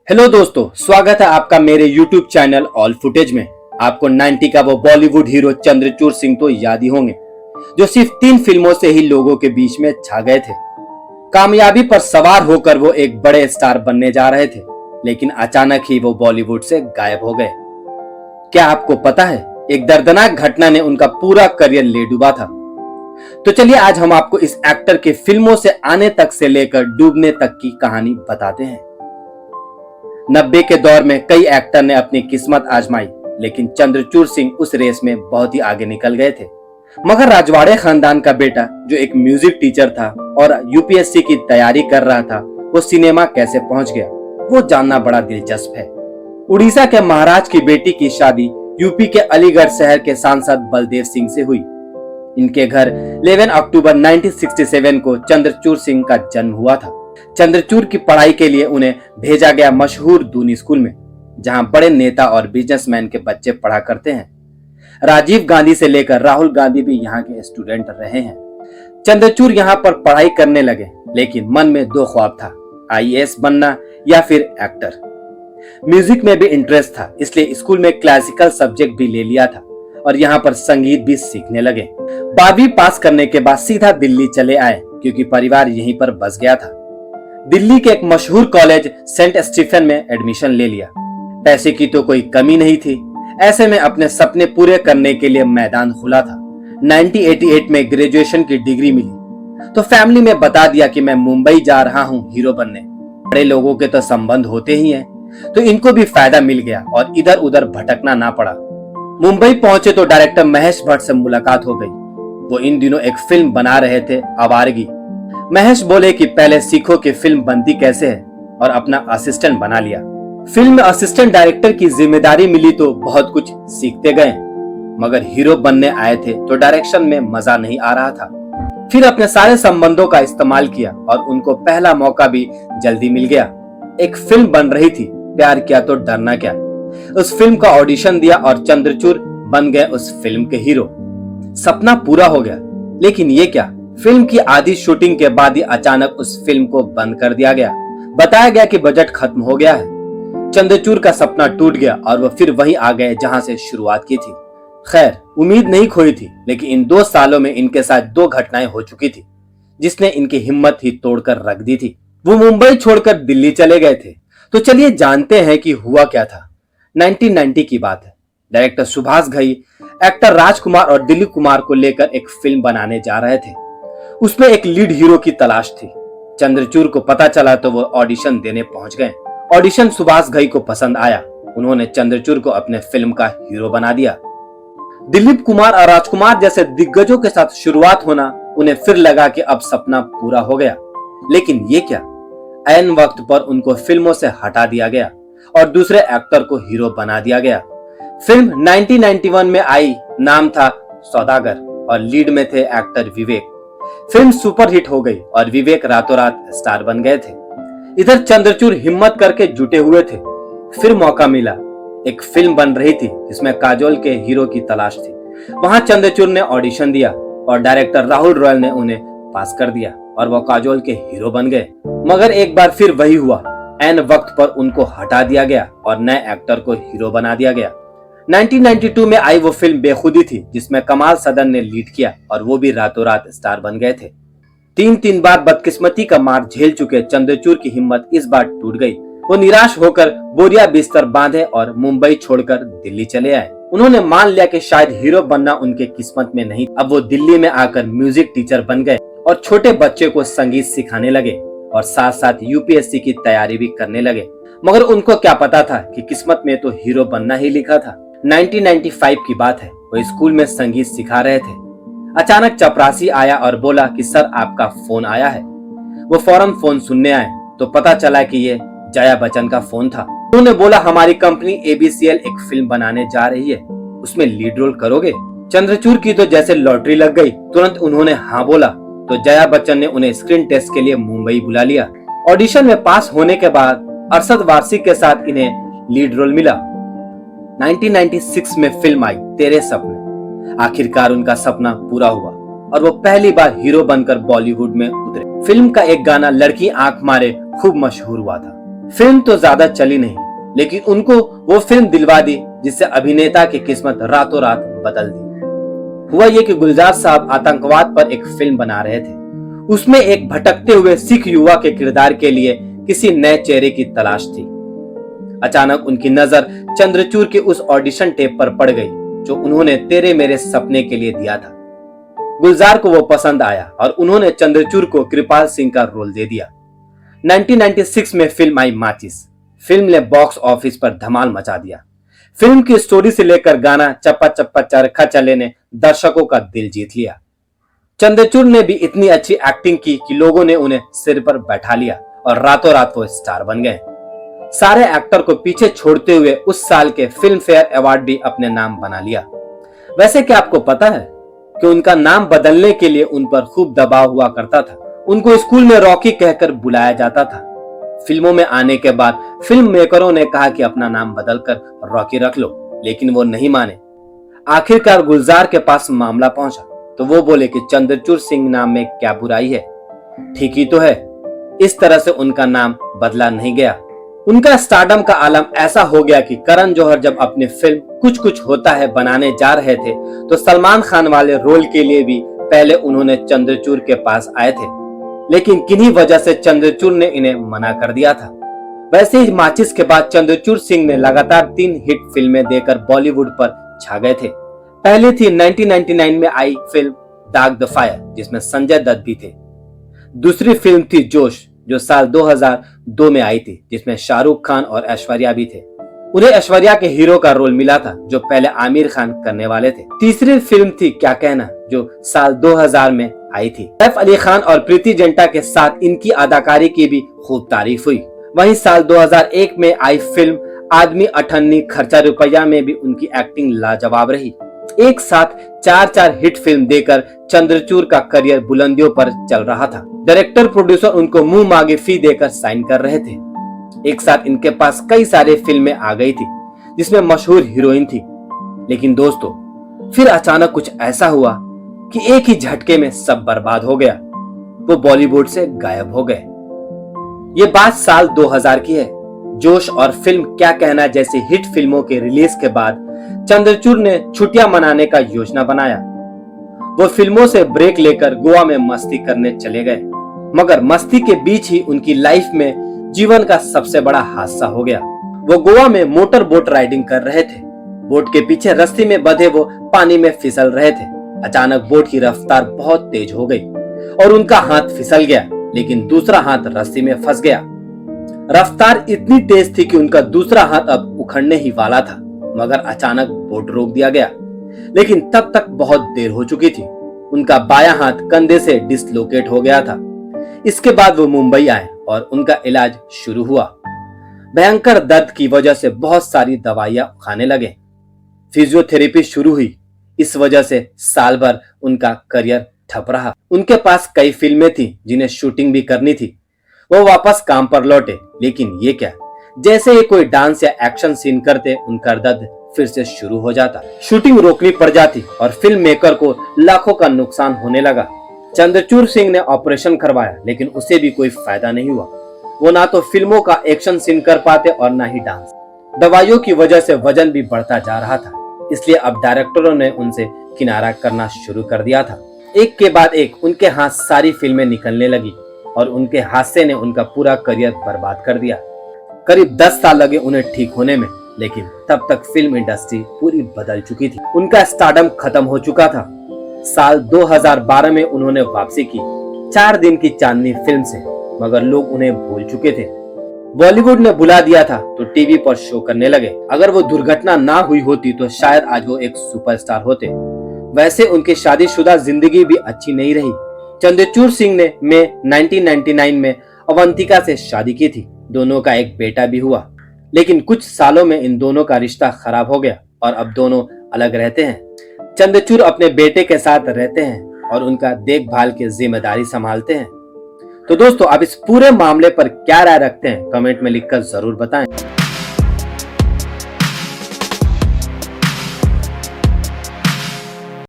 Hello दोस्तों, स्वागत है आपका मेरे YouTube चैनल ऑल फुटेज में। आपको 90 का वो बॉलीवुड हीरो चंद्रचूड़ सिंह तो याद ही होंगे, जो सिर्फ 3 फिल्मों से ही लोगों के बीच में छा गए थे। कामयाबी पर सवार होकर वो एक बड़े स्टार बनने जा रहे थे, लेकिन अचानक ही वो बॉलीवुड से गायब हो गए। क्या आपको पता है, एक दर्दनाक घटना ने उनका पूरा करियर ले डूबा था। तो चलिए आज हम आपको इस एक्टर के फिल्मों से आने तक से लेकर डूबने तक की कहानी बताते हैं। 90 के दौर में कई एक्टर ने अपनी किस्मत आजमाई, लेकिन चंद्रचूड़ सिंह उस रेस में बहुत ही आगे निकल गए थे। मगर राजवाड़े खानदान का बेटा, जो एक म्यूजिक टीचर था और यूपीएससी की तैयारी कर रहा था, वो सिनेमा कैसे पहुंच गया, वो जानना बड़ा दिलचस्प है। उड़ीसा के महाराज की बेटी की शादी यूपी के अलीगढ़ शहर के सांसद बलदेव सिंह से हुई। इनके घर 11 अक्टूबर 1967 को चंद्रचूड़ सिंह का जन्म हुआ था। चंद्रचूड़ की पढ़ाई के लिए उन्हें भेजा गया मशहूर दूनी स्कूल में, जहां बड़े नेता और बिजनेसमैन के बच्चे पढ़ा करते हैं। राजीव गांधी से लेकर राहुल गांधी भी यहाँ के स्टूडेंट रहे हैं। चंद्रचूड़ यहाँ पर पढ़ाई करने लगे, लेकिन मन में 2 ख्वाब था, आईएएस बनना या फिर एक्टर। म्यूजिक में भी इंटरेस्ट था, इसलिए स्कूल में क्लासिकल सब्जेक्ट भी ले लिया था और यहाँ पर संगीत भी सीखने लगे। 12वीं पास करने के बाद सीधा दिल्ली चले आए, क्योंकि परिवार यहीं पर बस गया था। दिल्ली के एक मशहूर कॉलेज सेंट स्टीफन में एडमिशन ले लिया। पैसे की तो कोई कमी नहीं थी, ऐसे में अपने सपने पूरे करने के लिए मैदान खुला था। 1988 में ग्रेजुएशन की डिग्री मिली तो फैमिली में बता दिया कि मैं मुंबई जा रहा हूँ हीरो बनने। बड़े लोगों के तो संबंध होते ही हैं, तो इनको भी फायदा मिल गया और इधर उधर भटकना ना पड़ा। मुंबई पहुंचे तो डायरेक्टर महेश भट्ट से मुलाकात हो गई। वो इन दिनों एक फिल्म बना रहे थे, आवारगी। महेश बोले कि पहले सीखो कि फिल्म बनती कैसे है, और अपना असिस्टेंट बना लिया। फिल्म में असिस्टेंट डायरेक्टर की जिम्मेदारी मिली तो बहुत कुछ सीखते गए, मगर हीरो बनने आए थे तो डायरेक्शन में मजा नहीं आ रहा था। फिर अपने सारे संबंधों का इस्तेमाल किया और उनको पहला मौका भी जल्दी मिल गया। एक फिल्म बन रही थी, प्यार किया तो डरना क्या। उस फिल्म का ऑडिशन दिया और चंद्रचूड़ बन गए उस फिल्म के हीरो। सपना पूरा हो गया, लेकिन ये क्या, फिल्म की आधी शूटिंग के बाद ही अचानक उस फिल्म को बंद कर दिया गया। बताया गया कि बजट खत्म हो गया है। चंद्रचूड़ का सपना टूट गया और वो फिर वहीं आ गए जहां से शुरुआत की थी। खैर, उम्मीद नहीं खोई थी, लेकिन इन 2 सालों में इनके साथ 2 घटनाएं हो चुकी थी, जिसने इनकी हिम्मत ही तोड़कर रख दी थी। वो मुंबई छोड़कर दिल्ली चले गए थे। तो चलिए जानते हैं कि हुआ क्या था। 1990 की बात है। डायरेक्टर सुभाष घई एक्टर राजकुमार और दिलीप कुमार को लेकर एक फिल्म बनाने जा रहे थे। उसमें एक लीड हीरो की तलाश थी। चंद्रचूड़ को पता चला तो वो ऑडिशन देने पहुंच गए। ऑडिशन सुभाष घई को पसंद आया। उन्होंने चंद्रचूड़ को अपने फिल्म का हीरो बना दिया। दिलीप कुमार और राजकुमार जैसे दिग्गजों के साथ शुरुआत होना, उन्हें फिर लगा कि अब सपना पूरा हो गया। लेकिन ये क्या, ऐन वक्त पर उनको फिल्मों से हटा दिया गया और दूसरे एक्टर को हीरो बना दिया गया। फिल्म 1991 में आई, नाम था सौदागर और लीड में थे एक्टर विवेक। फिल्म सुपरहिट हो गई और विवेक रातों रात स्टार बन गए थे। इधर चंद्रचूड़ हिम्मत करके जुटे हुए थे। फिर मौका मिला। एक फिल्म बन रही थी जिसमें काजोल के हीरो की तलाश थी। वहां चंद्रचूड़ ने ऑडिशन दिया और डायरेक्टर राहुल रॉयल ने उन्हें पास कर दिया और वो काजोल के हीरो बन गए। मगर एक बार फिर वही हुआ, ऐन वक्त पर उनको हटा दिया गया और नए एक्टर को हीरो बना दिया गया। 1992 में आई वो फिल्म बेखुदी थी, जिसमें कमाल सदन ने लीड किया और वो भी रातों रात स्टार बन गए थे। 3 बार बदकिस्मती का मार झेल चुके चंद्रचूड़ की हिम्मत इस बार टूट गई। वो निराश होकर बोरिया बिस्तर बांधे और मुंबई छोड़कर दिल्ली चले आए। उन्होंने मान लिया कि शायद हीरो बनना उनके किस्मत में नहीं। अब वो दिल्ली में आकर म्यूजिक टीचर बन गए और छोटे बच्चे को संगीत सिखाने लगे और साथ साथ यूपीएससी की तैयारी भी करने लगे। मगर उनको क्या पता था कि किस्मत में तो हीरो बनना ही लिखा था। 1995 की बात है। वो स्कूल में संगीत सिखा रहे थे। अचानक चपरासी आया और बोला कि सर, आपका फोन आया है। वो फौरन फोन सुनने आए तो पता चला कि ये जया बच्चन का फोन था। उन्होंने बोला, हमारी कंपनी एबीसीएल एक फिल्म बनाने जा रही है, उसमें लीड रोल करोगे? चंद्रचूड़ की तो जैसे लॉटरी लग गई। तुरंत उन्होंने हाँ बोला तो जया बच्चन ने उन्हें स्क्रीन टेस्ट के लिए मुंबई बुला लिया। ऑडिशन में पास होने के बाद अरशद वारसी के साथ इन्हें लीड रोल मिला। 1996 में फिल्म आई तेरे सपने। आखिरकार उनका सपना पूरा हुआ और वो पहली बार हीरो बनकर बॉलीवुड में उतरे। फिल्म का एक गाना लड़की आंख मारे खूब मशहूर हुआ था। फिल्म तो ज्यादा चली नहीं, लेकिन उनको वो फिल्म दिलवा दी जिससे अभिनेता की किस्मत रातों रात बदल दी। हुआ ये कि गुलजार साहब आतंकवाद पर एक फिल्म बना रहे थे। उसमें एक भटकते हुए सिख युवा के किरदार के लिए किसी नए चेहरे की तलाश थी। अचानक उनकी नजर चंद्रचूड़ के उस ऑडिशन टेप पर पड़ गई जो उन्होंने तेरे मेरे सपने के लिए दिया था। गुलजार को वो पसंद आया और उन्होंने चंद्रचूड़ को कृपाल सिंह का रोल दे दिया। 1996 में फिल्म आई माचिस। फिल्म ने बॉक्स ऑफिस पर धमाल मचा दिया। फिल्म की स्टोरी से लेकर गाना चप्पा चप्पा चरखा चले ने दर्शकों का दिल जीत लिया। चंद्रचूड़ ने भी इतनी अच्छी एक्टिंग की कि लोगों ने उन्हें सिर पर बैठा लिया और रातों रात वो स्टार बन गए। सारे एक्टर को पीछे छोड़ते हुए उस साल के फिल्म फेयर अवार्ड भी अपने नाम बना लिया। वैसे क्या आपको पता है कि उनका नाम बदलने के लिए उन पर खूब दबाव हुआ करता था। उनको स्कूल में रॉकी कहकर बुलाया जाता था। फिल्मों में आने के बाद फिल्म मेकरों ने कहा कि अपना नाम बदलकर रॉकी रख लो, लेकिन वो नहीं माने। आखिरकार गुलजार के पास मामला पहुंचा तो वो बोले कि चंद्रचूड़ सिंह नाम में क्या बुराई है, ठीक ही तो है। इस तरह से उनका नाम बदला नहीं गया। उनका स्टारडम का आलम ऐसा हो गया कि करण जौहर जब अपनी फिल्म कुछ कुछ होता है बनाने जा रहे थे तो सलमान खान वाले रोल के लिए भी पहले उन्होंने चंद्रचूड़ के पास आए थे, लेकिन किन्हीं वजह से चंद्रचूड़ ने इन्हें मना कर दिया था। वैसे ही माचिस के बाद चंद्रचूड़ सिंह ने लगातार 3 हिट फिल्में देकर बॉलीवुड पर छा गए थे। पहली थी 1999 में आई फिल्म दाग द फायर, जिसमें संजय दत्त भी थे। दूसरी फिल्म थी जोश, जो साल 2002 में आई थी, जिसमें शाहरुख खान और ऐश्वर्या भी थे। उन्हें ऐश्वर्या के हीरो का रोल मिला था जो पहले आमिर खान करने वाले थे। तीसरी फिल्म थी क्या कहना, जो साल 2000 में आई थी। सैफ अली खान और प्रीति जिंटा के साथ इनकी अदाकारी की भी खूब तारीफ हुई। वहीं साल 2001 में आई फिल्म आदमी अठन्नी खर्चा रुपया में भी उनकी एक्टिंग लाजवाब रही। एक साथ 4 हिट फिल्म देकर चंद्रचूड़ का करियर बुलंदियों पर चल रहा था। डायरेक्टर प्रोड्यूसर उनको मुंह मांगे फी देकर साइन कर रहे थे। एक साथ इनके पास कई सारे फिल्में आ गई थी जिसमें मशहूर हीरोइन थी। लेकिन दोस्तों, फिर अचानक कुछ ऐसा हुआ कि एक ही झटके में सब बर्बाद हो गया। वो बॉलीवुड से गायब हो गए। ये बात साल 2000 की है। जोश और फिल्म क्या कहना जैसी हिट फिल्मों के रिलीज के बाद चंद्रचूड़ ने छुट्टियां मनाने का योजना बनाया। वो फिल्मों से ब्रेक लेकर गोवा में मस्ती करने चले गए, मगर मस्ती के बीच ही उनकी लाइफ में जीवन का सबसे बड़ा हादसा हो गया। वो गोवा में मोटर बोट राइडिंग कर रहे थे। बोट के पीछे रस्सी में बंधे वो पानी में फिसल रहे थे। अचानक बोट की रफ्तार बहुत तेज हो गई और उनका हाथ फिसल गया, लेकिन दूसरा हाथ रस्सी में फंस गया। रफ्तार इतनी तेज थी कि उनका दूसरा हाथ अब उखड़ने ही वाला था, मगर अचानक बोट रोक दिया गया। लेकिन तब तक बहुत देर हो चुकी थी। उनका बायां हाथ कंधे से डिसलोकेट हो गया था। इसके बाद वो मुंबई आए और उनका इलाज शुरू हुआ। भयंकर दर्द की वजह से बहुत सारी दवाइयां खाने लगे। फिजियोथेरेपी शुरू हुई। इस वजह से साल भर उनका करियर ठप रहा। उनके पास कई फिल्में थी जिन्हें शूटिंग भी करनी थी। वो वापस काम पर लौटे, लेकिन ये क्या, जैसे ही कोई डांस या एक्शन सीन करते उनका दर्द फिर से शुरू हो जाता। शूटिंग रोकनी पड़ जाती और फिल्म मेकर को लाखों का नुकसान होने लगा। चंद्रचूड़ सिंह ने ऑपरेशन करवाया, लेकिन उसे भी कोई फायदा नहीं हुआ। वो ना तो फिल्मों का एक्शन सीन कर पाते और ना ही डांस। दवाइयों की वजह से वजन भी बढ़ता जा रहा था, इसलिए अब डायरेक्टरों ने उनसे किनारा करना शुरू कर दिया था। एक के बाद एक उनके हाथ सारी फिल्में निकलने लगी और उनके हादसे ने उनका पूरा करियर बर्बाद कर दिया। करीब 10 साल लगे उन्हें ठीक होने में, लेकिन तब तक फिल्म इंडस्ट्री पूरी बदल चुकी थी। उनका स्टारडम खत्म हो चुका था। साल 2012 में उन्होंने वापसी की 4 दिन की चांदनी फिल्म से, मगर लोग उन्हें भूल चुके थे। बॉलीवुड ने बुला दिया था तो टीवी पर शो करने लगे। अगर वो दुर्घटना ना हुई होती तो शायद आज वो एक सुपरस्टार होते। वैसे उनकी शादीशुदा जिंदगी भी अच्छी नहीं रही। चंद्रचूड़ सिंह ने मई 1999 में अवंतिका से शादी की थी। दोनों का एक बेटा भी हुआ, लेकिन कुछ सालों में इन दोनों का रिश्ता खराब हो गया और अब दोनों अलग रहते हैं। चंद्रचूड़ अपने बेटे के साथ रहते हैं और उनका देखभाल की जिम्मेदारी संभालते हैं। तो दोस्तों, आप इस पूरे मामले पर क्या राय रखते हैं, कमेंट में लिखकर जरूर बताएं।